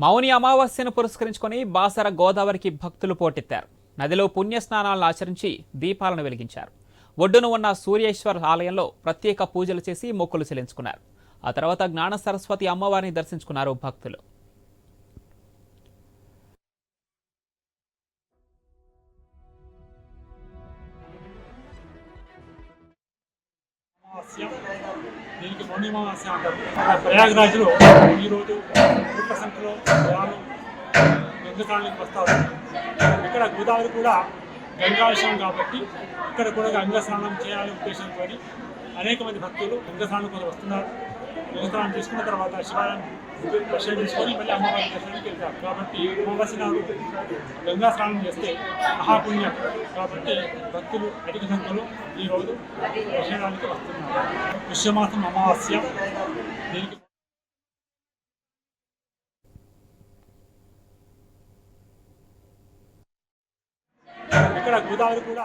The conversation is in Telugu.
మౌని అమావాస్యను పురస్కరించుకొని బాసర గోదావరికి భక్తులు పోటెత్తారు. నదిలో పుణ్యస్నానాలను ఆచరించి దీపాలను వెలిగించారు. ఒడ్డున ఉన్న సూర్యేశ్వర ఆలయంలో ప్రత్యేక పూజలు చేసి మొక్కులు చెల్లించుకున్నారు. ఆ తర్వాత జ్ఞాన సరస్వతి అమ్మవారిని దర్శించుకున్నారు భక్తులు. దీనికి మౌని అమావాస్య అంటారు. ప్రయాగరాజ్లో ఈరోజు ఎక్కువ సంఖ్యలో జనాలు గంగస్నానానికి వస్తారు. ఇక్కడ గోదావరి కూడా గంగా విషయం కాబట్టి ఇక్కడ కూడా గంగా స్నానం చేయాలనే ఉద్దేశంతో అనేక మంది భక్తులు గంగస్నానం కోసం వస్తున్నారు. గంగస్నానం చేసుకున్న తర్వాత శివాలయాన్ని దర్శనం చేసుకొని మళ్ళీ అమ్మవారి దర్శనానికి వెళ్తారు. కాబట్టి అమావాస్య నాడు గంగా స్నానం చేస్తే మహాపుణ్యం కాబట్టి భక్తులు అధిక సంఖ్యలో ఈరోజు దర్శనానికి వస్తున్నారు. పుష్యమాసం అమావాస్య దీనికి ఇక్కడ గోదావరి కూడా